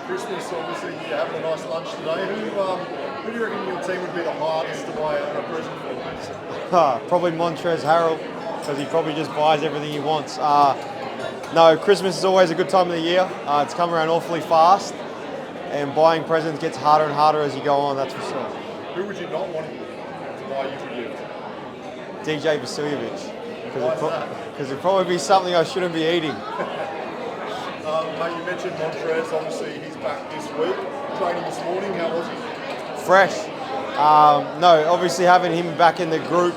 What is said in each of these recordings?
Christmas, obviously, you're having a nice lunch today. Who do you reckon your team would be the hardest to buy a present for? Probably Montrez Harrell, because he probably just buys everything he wants. No, Christmas is always a good time of the year. It's come around awfully fast, and buying presents gets harder and harder as you go on, that's for sure. Who would you not want to buy you a gift? DJ Vasiljevic, Why is that? because it'd probably be something I shouldn't be eating. Mate, you mentioned Montrez, obviously he's back this week. Training this morning, how was he? Fresh. No, obviously having him back in the group,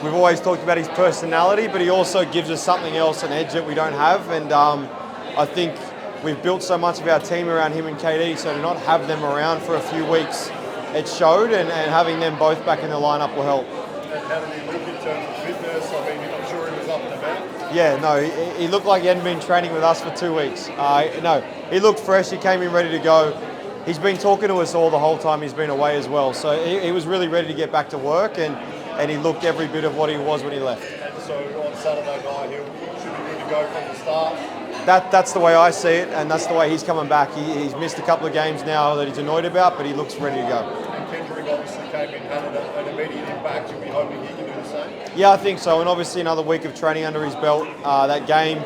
we've always talked about his personality, but he also gives us something else, an edge that we don't have. And I think we've built so much of our team around him and Cadee, so to not have them around for a few weeks, it showed, and having them both back in the lineup will help. And how did he look in terms of fitness? I mean, I'm sure he was up and about. Yeah, no, he looked like he hadn't been training with us for 2 weeks. No, he looked fresh, he came in ready to go. He's been talking to us all the whole time he's been away as well. So he was really ready to get back to work, and he looked every bit of what he was when he left. And so on Saturday night, he should be good to go from the start. That's the way I see it, and that's the way he's coming back. He's missed a couple of games now that he's annoyed about, but he looks ready to go. And Kendrick obviously came in, had an immediate impact. You'll be hoping he can do the same. Yeah, I think so, and obviously another week of training under his belt. That game,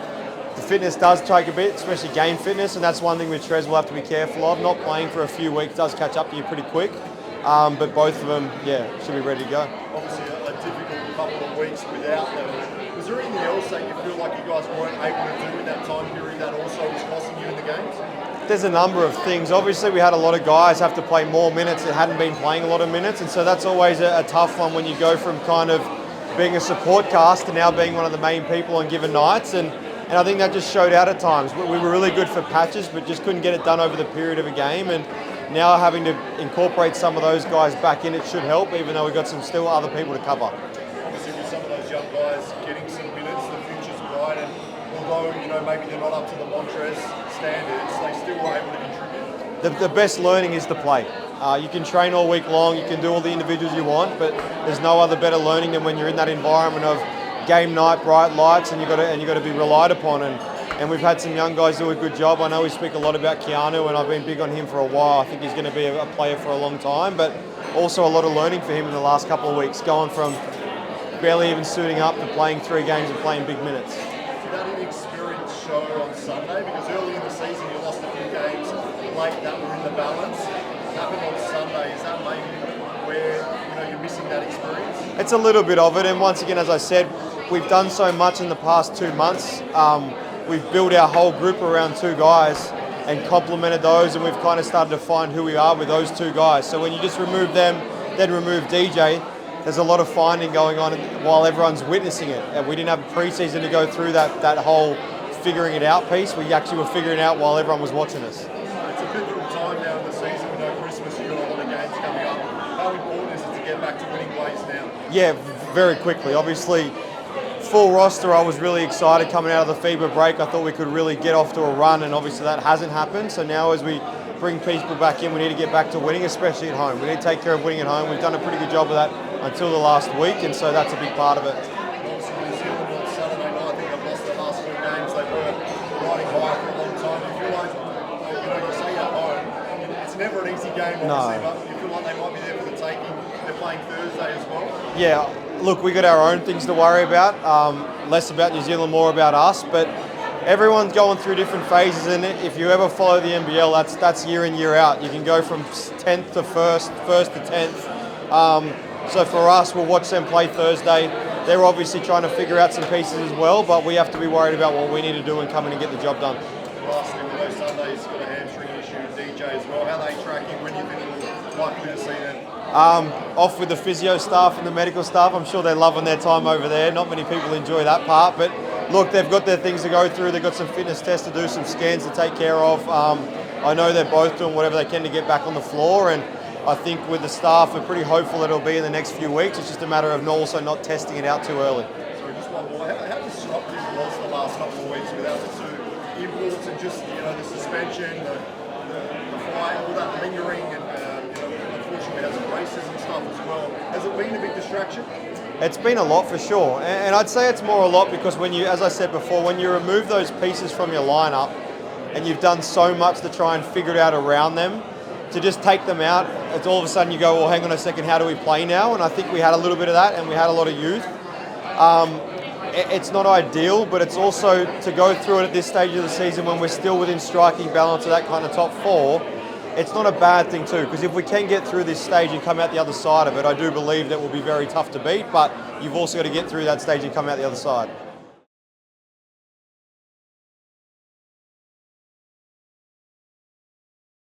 the fitness does take a bit, especially game fitness, and that's one thing which Trez will have to be careful of. Not playing for a few weeks does catch up to you pretty quick, but both of them, yeah, should be ready to go. Obviously a difficult couple of weeks without them. Was there anything else that you feel like you guys weren't able to do in that time period that also was costing you in the games? There's a number of things. Obviously, we had a lot of guys have to play more minutes that hadn't been playing a lot of minutes, and so that's always a tough one when you go from kind of being a support cast to now being one of the main people on given nights, and I think that just showed out at times. We were really good for patches, but just couldn't get it done over the period of a game, and now having to incorporate some of those guys back in, it should help, even though we've got some still other people to cover. Obviously with some of those young guys getting some minutes, the future's bright, and although maybe they're not up to the Montrez standards, they still were able to contribute. The best learning is to play. You can train all week long, you can do all the individuals you want, but there's no other better learning than when you're in that environment of game night, bright lights, and you've got to be relied upon. And we've had some young guys do a good job. I know we speak a lot about Keanu, and I've been big on him for a while. I think he's going to be a player for a long time, but also a lot of learning for him in the last couple of weeks, going from barely even suiting up to playing 3 games and playing big minutes. Did that inexperience show on Sunday? Because early in the season you lost a few games late that were in the balance. What happened on Sunday? Is that maybe where you're missing that experience? It's a little bit of it, and once again, as I said, we've done so much in the past 2 months. We've built our whole group around 2 guys and complemented those, and we've kind of started to find who we are with those 2 guys. So when you just remove them, then remove DJ, there's a lot of finding going on while everyone's witnessing it. And we didn't have pre-season to go through that whole figuring it out piece. We actually were figuring it out while everyone was watching us. It's a pivotal time now in the season. We know Christmas, you've got a lot of games coming up. How important is it to get back to winning ways now? Yeah, very quickly. Obviously, full roster, I was really excited coming out of the FIBA break. I thought we could really get off to a run, and obviously that hasn't happened. So now as we bring people back in, we need to get back to winning, especially at home. We need to take care of winning at home. We've done a pretty good job of that until the last week, and so that's a big part of it. Obviously, New Zealand on Saturday night, I think they've lost their last 4 games. They were riding high for a long time. Do you feel like, you say at home, it's never an easy game, obviously, but you feel like they might be there for the taking. They're playing Thursday as well. Yeah, look, we got our own things to worry about. Less about New Zealand, more about us, but everyone's going through different phases in it. If you ever follow the NBL, that's year in, year out. You can go from 10th to 1st to 10th. So for us, we'll watch them play Thursday. They're obviously trying to figure out some pieces as well, but we have to be worried about what we need to do and come in and get the job done. Lastly, with those Sundays, got a hamstring issue, DJ as well. How are they tracking? When do you think we're likely to see them? Off with the physio staff and the medical staff. I'm sure they're loving their time over there. Not many people enjoy that part, but look, they've got their things to go through. They've got some fitness tests to do, some scans to take care of. I know they're both doing whatever they can to get back on the floor, and I think with the staff, we're pretty hopeful that it'll be in the next few weeks. It's just a matter of also not testing it out too early. Sorry, just one more. How disruptive was the last couple of weeks without the 2 imports and just the suspension, the flight, all that lingering, and unfortunately we had some races and stuff as well. Has it been a big distraction? It's been a lot for sure, and I'd say it's more a lot because when you, as I said before, when you remove those pieces from your lineup, and you've done so much to try and figure it out around them, to just take them out, it's all of a sudden you go, well, hang on a second, how do we play now? And I think we had a little bit of that, and we had a lot of youth. It's not ideal, but it's also to go through it at this stage of the season when we're still within striking balance of that kind of top four. It's not a bad thing too, because if we can get through this stage and come out the other side of it, I do believe that will be very tough to beat, but you've also got to get through that stage and come out the other side.